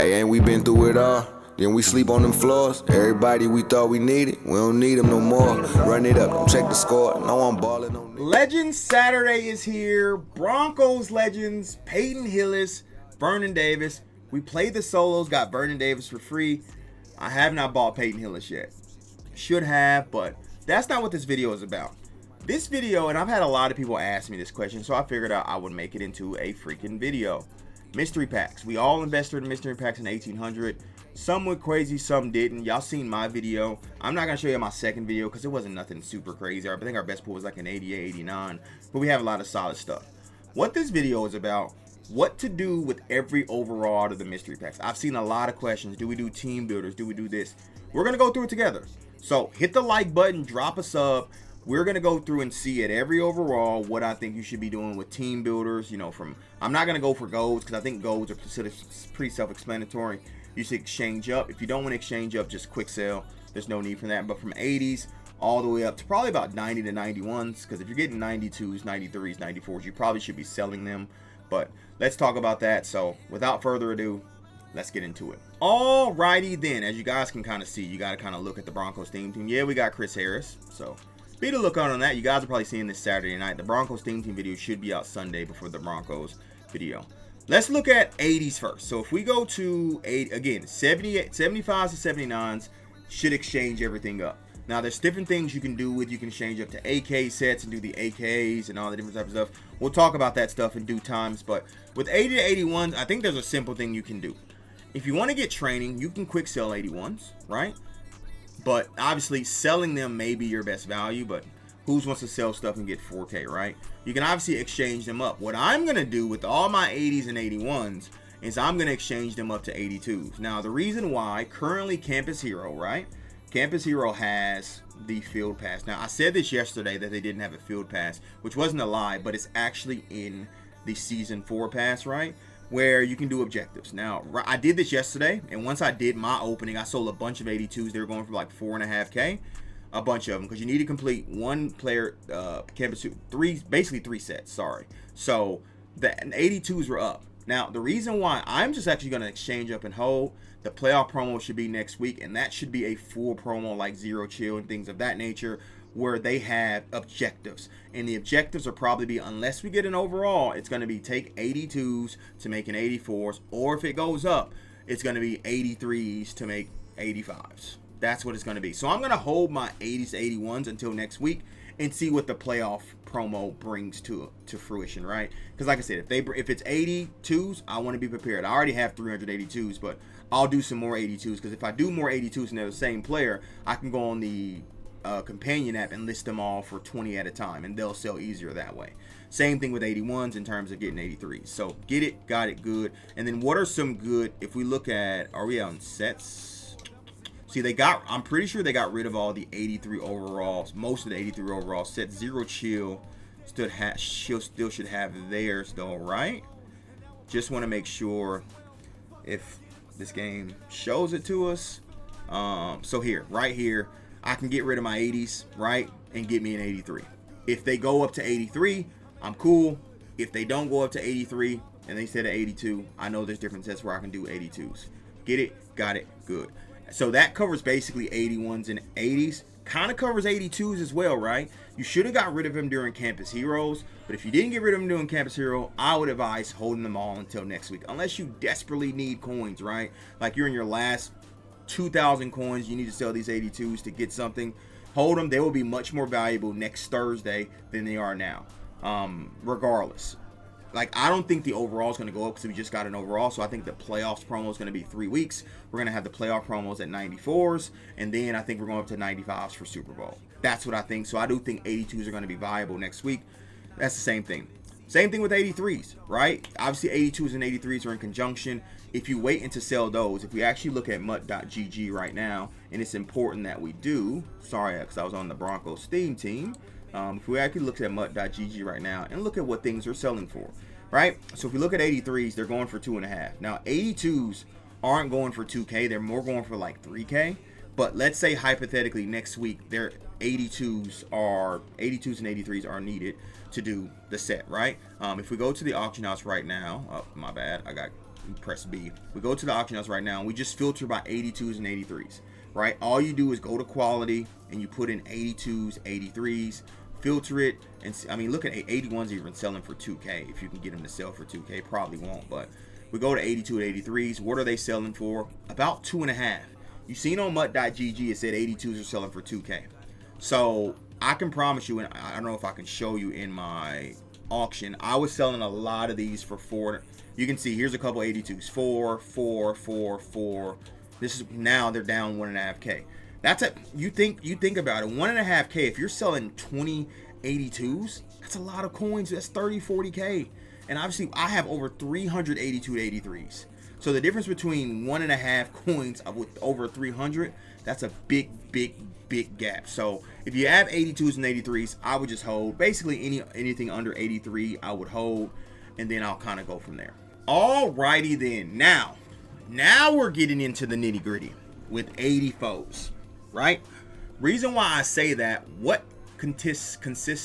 Hey, ain't we been through it all? Then we sleep on them floors. Everybody we thought we needed, we don't need them no more. Run it up, don't check the score. No, I'm balling on it. Legends Saturday is here. Broncos legends, Peyton Hillis, Vernon Davis. We played the solos, got Vernon Davis for free. I have not bought Peyton Hillis yet. Should have, but that's not what this video is about. This video, and I've had a lot of people ask me this question, so I figured out I would make it into a freaking video. Mystery packs. We all invested in mystery packs in 1800. Some went crazy, some didn't. Y'all seen my video. I'm not going to show you my second video because it wasn't nothing super crazy. I think our best pool was like an 88, 89. But we have a lot of solid stuff. What this video is about, what to do with every overall out of the mystery packs. I've seen a lot of questions. Do we do team builders? Do we do this? We're going to go through it together. So hit the like button, drop a sub. We're going to go through and see at every overall what I think you should be doing with team builders. You know, I'm not going to go for golds because I think golds are pretty self-explanatory. You should exchange up. If you don't want to exchange up, just quick sell. There's no need for that. But from 80s all the way up to probably about 90 to 91s, because if you're getting 92s, 93s, 94s, you probably should be selling them. But let's talk about that. So without further ado, let's get into it. Alrighty then, as you guys can kind of see, you got to kind of look at the Broncos theme team. Yeah, we got Chris Harris. So be the lookout on that. You guys are probably seeing this Saturday night. The Broncos theme team video should be out Sunday before the Broncos video. Let's look at 80s first. So if we go to 75s to 79s, should exchange everything up. Now there's different things you can do with. You can exchange up to AK sets and do the AKs and all the different types of stuff. We'll talk about that stuff in due times. But with 80 to 81s, I think there's a simple thing you can do. If you want to get training, you can quick sell 81s, right? But obviously selling them may be your best value, but who wants to sell stuff and get 4K, right? You can obviously exchange them up. What I'm going to do with all my 80s and 81s is I'm going to exchange them up to 82s. Now, the reason why, currently Campus Hero, right? Campus Hero has the field pass. Now, I said this yesterday that they didn't have a field pass, which wasn't a lie, but it's actually in the Season 4 pass, right? Where you can do objectives. Now, I did this yesterday, and once I did my opening, I sold a bunch of 82s. They were going for like 4.5K. A bunch of them, because you need to complete one player campus basically three sets. Sorry. So the 82s were up. Now the reason why I'm just actually going to exchange up and hold, the playoff promo should be next week, and that should be a full promo like Zero Chill and things of that nature, where they have objectives, and the objectives will probably be, unless we get an overall, it's going to be take 82s to make an 84s, or if it goes up, it's going to be 83s to make 85s. That's what it's going to be. So I'm going to hold my 80s to 81s until next week and see what the playoff promo brings to fruition, right? Because like I said, if it's 82s, I want to be prepared. I already have 382s, but I'll do some more 82s, because if I do more 82s and they're the same player, I can go on the companion app and list them all for 20 at a time, and they'll sell easier that way. Same thing with 81s in terms of getting 83s. So get it, got it, good. And then what are some good, if we look at, are we on sets? See, I'm pretty sure they got rid of all the 83 overalls, most of the 83 overall sets. Zero Chill still should have theirs though, right? Just want to make sure if this game shows it to us. So right here, I can get rid of my 80s, right? And get me an 83. If they go up to 83, I'm cool. If they don't go up to 83 and they said 82, I know there's different sets where I can do 82s. Get it, got it, good. So that covers basically 81s and 80s. Kind of covers 82s as well, right? You should have got rid of him during Campus Heroes. But if you didn't get rid of him during Campus Hero, I would advise holding them all until next week. Unless you desperately need coins, right? Like you're in your last 2,000 coins. You need to sell these 82s to get something. Hold them. They will be much more valuable next Thursday than they are now. Regardless. Like, I don't think the overall is going to go up because we just got an overall. So I think the playoffs promo is going to be 3 weeks. We're going to have the playoff promos at 94s. And then I think we're going up to 95s for Super Bowl. That's what I think. So I do think 82s are going to be viable next week. That's the same thing. Same thing with 83s, right? Obviously, 82s and 83s are in conjunction. If you wait to sell those, if we actually look at MUT.GG right now, and it's important that we do. Sorry, because I was on the Broncos theme team. If we actually look at MUT.GG right now and look at what things are selling for, right? So if we look at 83s, they're going for 2.5. Now 82s aren't going for 2K. They're more going for like 3K. But let's say hypothetically next week, their 82s and 83s are needed to do the set, right? If we go to the auction house right now, oh my bad, I got You press B. We go to the auction house right now, and we just filter by 82s and 83s, right? All you do is go to quality, and you put in 82s, 83s, filter it, and I mean, look at 81s even selling for 2K. If you can get them to sell for 2K, probably won't, but we go to 82 and 83s. What are they selling for? About 2.5. You seen on MUT.gg it said 82s are selling for 2K. So I can promise you, and I don't know if I can show you in my auction, I was selling a lot of these for 4. You can see here's a couple 82s, 4, 4, 4, 4. This is now they're down 1.5K. That's a you think about it, 1.5K. If you're selling 20 82s, that's a lot of coins. That's 30, 40K. And obviously I have over 382 83s. So the difference between 1.5 coins with over 300, that's a big gap. So if you have 82s and 83s, I would just hold. Basically anything under 83 I would hold, and then I'll kind of go from there. Alrighty then. Now we're getting into the nitty gritty with 84s, right? Reason why I say that, what consists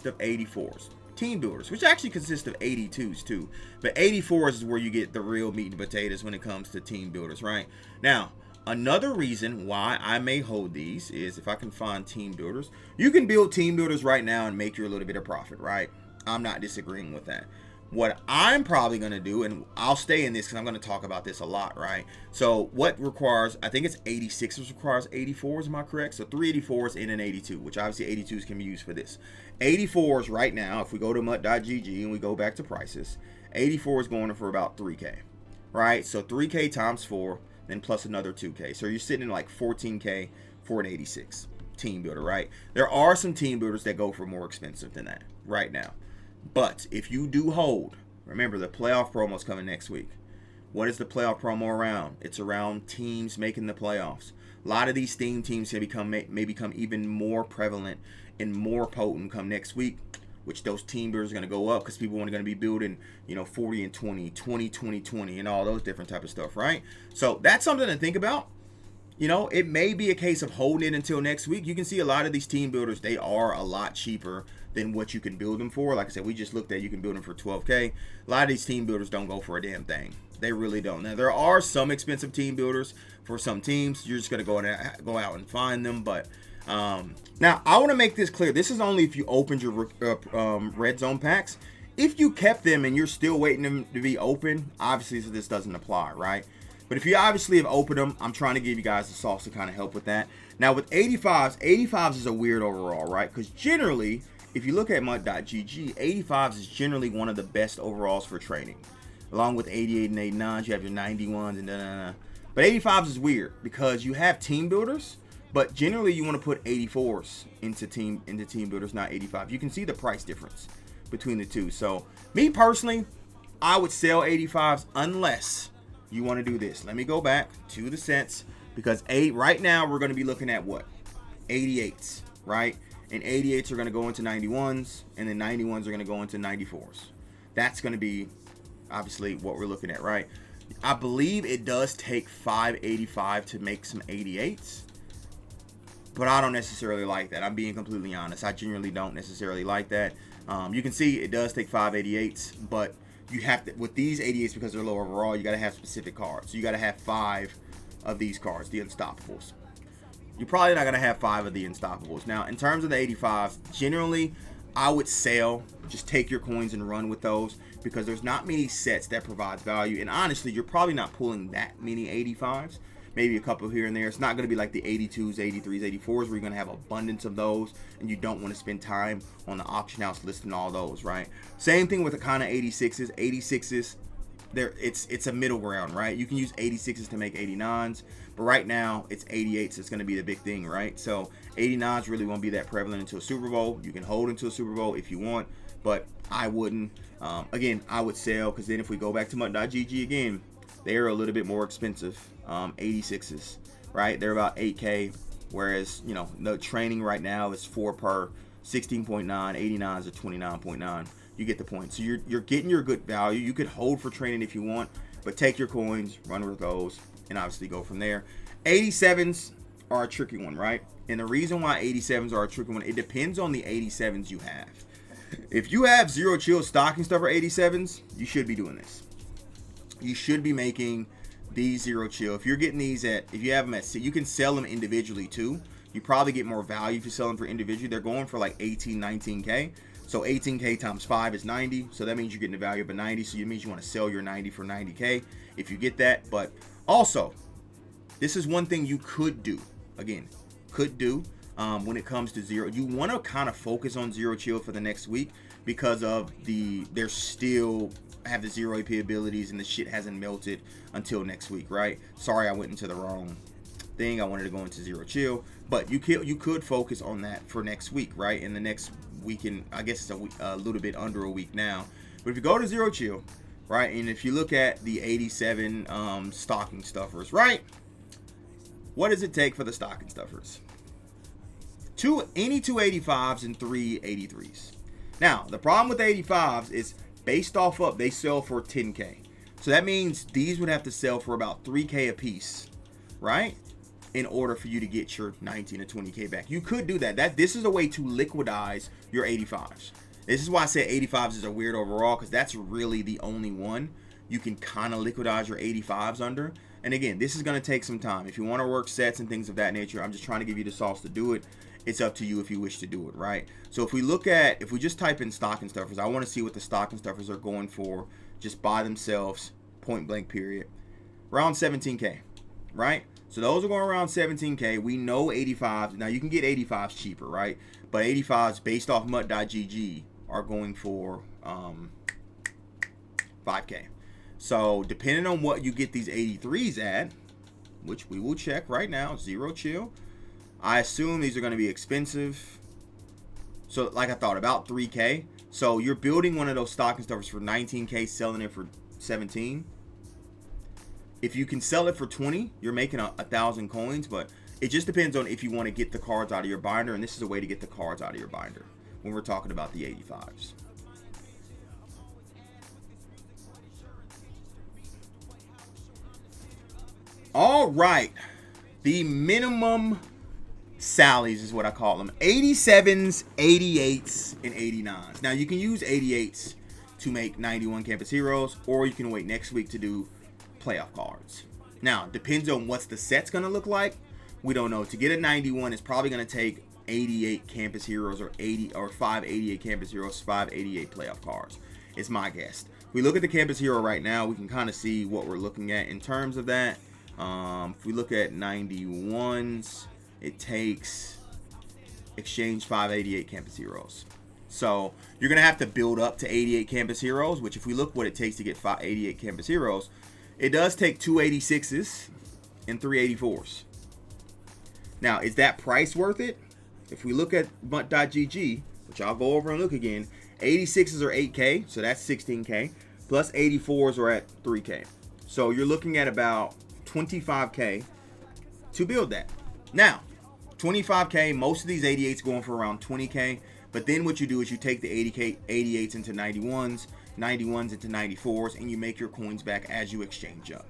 of 84s? Team builders, which actually consist of 82s too, but 84s is where you get the real meat and potatoes when it comes to team builders, right? Now, another reason why I may hold these is if I can find team builders. You can build team builders right now and make you a little bit of profit, right? I'm not disagreeing with that. What I'm probably going to do, and I'll stay in this because I'm going to talk about this a lot, right? So what requires, I think it's 86s requires 84s, am I correct? So 3 84s and an 82, which obviously 82s can be used for this. 84s right now, if we go to MUT.gg and we go back to prices, 84 is going for about 3K, right? So 3K times 4, then plus another 2K. So you're sitting in like 14K for an 86 team builder, right? There are some team builders that go for more expensive than that right now. But if you do hold, remember the playoff promo is coming next week. What is the playoff promo around? It's around teams making the playoffs. A lot of these theme teams may become even more prevalent and more potent come next week, which those team builders are going to go up because people are going to be building, 40 and 20, 20, 20, 20, and all those different type of stuff, right? So that's something to think about. It may be a case of holding it until next week. You can see a lot of these team builders, they are a lot cheaper than what you can build them for. Like I said, we just looked at, you can build them for 12K. A lot of these team builders don't go for a damn thing. They really don't. Now, there are some expensive team builders for some teams. You're just going to go out and find them. But now, I want to make this clear. This is only if you opened your red zone packs. If you kept them and you're still waiting them to be open, obviously this doesn't apply, right? But if you obviously have opened them, I'm trying to give you guys the sauce to kind of help with that. Now with 85s is a weird overall, right? Because generally, if you look at MUT.gg, 85s is generally one of the best overalls for trading. Along with 88 and 89s, you have your 91s and da-da-da. But 85s is weird because you have team builders, but generally you want to put 84s into team builders, not 85. You can see the price difference between the two. So me personally, I would sell 85s unless you want to do this. Let me go back to the sets because right now we're going to be looking at what? 88s, right? And 88s are going to go into 91s, and then 91s are going to go into 94s. That's going to be obviously what we're looking at, right? I believe it does take 585 to make some 88s, but I don't necessarily like that. I'm being completely honest. I genuinely don't necessarily like that. You can see it does take 588s, but you have to, with these 88s, because they're low overall, you got to have specific cards. So you got to have 5 of these cards, the Unstoppables. You're probably not going to have 5 of the Unstoppables. Now, in terms of the 85s, generally, I would sell. Just take your coins and run with those because there's not many sets that provide value. And honestly, you're probably not pulling that many 85s. Maybe a couple here and there. It's not going to be like the 82s, 83s, 84s where you're going to have abundance of those and you don't want to spend time on the auction house listing all those, right? Same thing with the kind of 86s. 86s, it's a middle ground, right? You can use 86s to make 89s, but right now it's 88s. It's going to be the big thing, right? So 89s really won't be that prevalent until Super Bowl. You can hold until Super Bowl if you want, but I wouldn't. Again, I would sell because then if we go back to MUT.gg again, they are a little bit more expensive. 86s, right? They're about 8K, whereas the training right now is 4 per 16.9. 89s are 29.9. You get the point. So you're getting your good value. You could hold for training if you want, but take your coins, run with those, and obviously go from there. 87s are a tricky one, right? And the reason why 87s are a tricky one, it depends on the 87s you have. If you have Zero Chill stocking stuffer 87s, you should be doing this. you should be making these zero chill. If you're getting these if you have them at, you can sell them individually too. You probably get more value if you sell them for individually. They're going for like 18, 19K. So 18K times 5 is 90. So that means you're getting the value of a 90. So it means you want to sell your 90 for 90K if you get that. But also, this is one thing you could do. Again, could do when it comes to zero. You want to kind of focus on zero chill for the next week because of they're still have the zero AP abilities and the shit hasn't melted until next week, right? Sorry, I went into the wrong thing. I wanted to go into zero chill, but you could focus on that for next week, right? In the next weekend, I guess it's a little bit under a week now. But if you go to zero chill, right, and if you look at the 87 stocking stuffers, right, what does it take for the stocking stuffers? Any two 85s and 3 83s. Now, the problem with the 85s is based off of they sell for 10K. So that means these would have to sell for about 3K a piece, right? In order for you to get your 19 or 20K back. You could do that. This is a way to liquidize your 85s. This is why I said 85s is a weird overall, because that's really the only one you can kind of liquidize your 85s under. And again, this is going to take some time. If you want to work sets and things of that nature, I'm just trying to give you the sauce to do it. It's up to you if you wish to do it, right? So if we just type in stocking stuffers, I want to see what the stocking stuffers are going for just by themselves, point blank period. Around 17K, right? So those are going around 17K. We know 85s. Now you can get 85s cheaper, right? But 85s based off MUT.GG are going for 5K. So depending on what you get these 83s at, which we will check right now, zero chill, I assume these are going to be expensive. So like I thought, about 3K. So you're building one of those stocking stuffers for 19K, selling it for 17. If you can sell it for 20, you're making 1,000 coins, but it just depends on if you want to get the cards out of your binder, and this is a way to get the cards out of your binder when we're talking about the 85s. All right, the minimum Sallies is what I call them. 87s, 88s, and 89s. Now you can use 88s to make 91 Campus Heroes, or you can wait next week to do playoff cards. Now, depends on what's the set's going to look like. We don't know. To get a 91, it's probably going to take 88 Campus Heroes or 588 Campus Heroes, 588 playoff cards. It's my guess. If we look at the Campus Hero right now, we can kind of see what we're looking at in terms of that. If we look at 91s, it takes exchange 588 Campus Heroes. So you're going to have to build up to 88 Campus Heroes, which if we look what it takes to get 588 Campus Heroes, it does take 286s and 384s. Now, is that price worth it? If we look at MUT.GG, which I'll go over and look again, 86s are 8K, so that's 16K, plus 84s are at 3K. So you're looking at about 25K to build that. Now, 25K, most of these 88s going for around 20K, but then what you do is you take the 88s into 91s, 91s into 94s, and you make your coins back as you exchange up.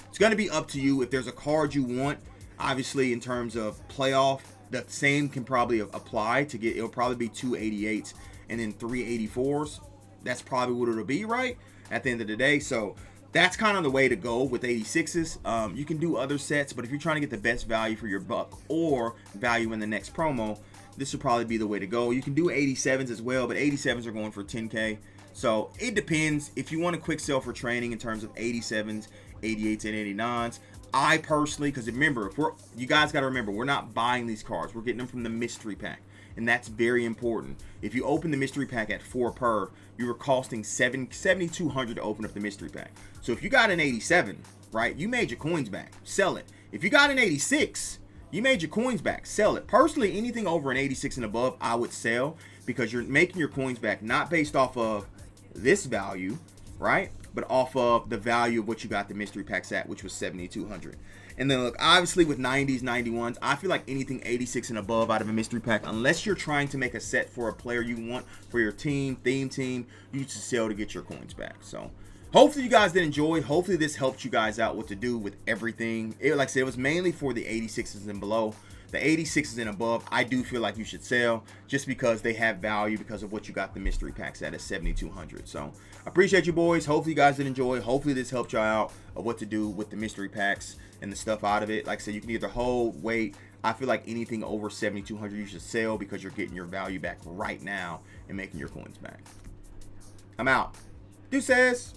It's going to be up to you. If there's a card you want, obviously in terms of playoff, the same can probably apply to get, it'll probably be 2 88s and then 3 84s. That's probably what it'll be, right? At the end of the day. So that's kind of the way to go with 86s. You can do other sets, but if you're trying to get the best value for your buck or value in the next promo, this would probably be the way to go. You can do 87s as well, but 87s are going for 10K. So it depends. If you want a quick sell for training in terms of 87s, 88s, and 89s, I personally, because remember, you guys got to remember, we're not buying these cards. We're getting them from the mystery pack, and that's very important. If you open the mystery pack at 4 per, you were costing $7,200 to open up the mystery pack. So if you got an 87, right, you made your coins back. Sell it. If you got an 86, you made your coins back. Sell it. Personally, anything over an 86 and above, I would sell because you're making your coins back not based off of this value, right, but off of the value of what you got the mystery packs at, which was $7,200. And then look, obviously with 90s, 91s, I feel like anything 86 and above out of a mystery pack, unless you're trying to make a set for a player you want for your team, theme team, you should sell to get your coins back. So hopefully you guys did enjoy. Hopefully this helped you guys out what to do with everything. Like I said, it was mainly for the 86s and below. The 86s and above, I do feel like you should sell just because they have value because of what you got the mystery packs at 7,200. So I appreciate you boys. Hopefully you guys did enjoy. Hopefully this helped y'all out of what to do with the mystery packs and the stuff out of it. Like I said, you can either hold, wait. I feel like anything over 7,200 you should sell because you're getting your value back right now and making your coins back. I'm out. Deuces.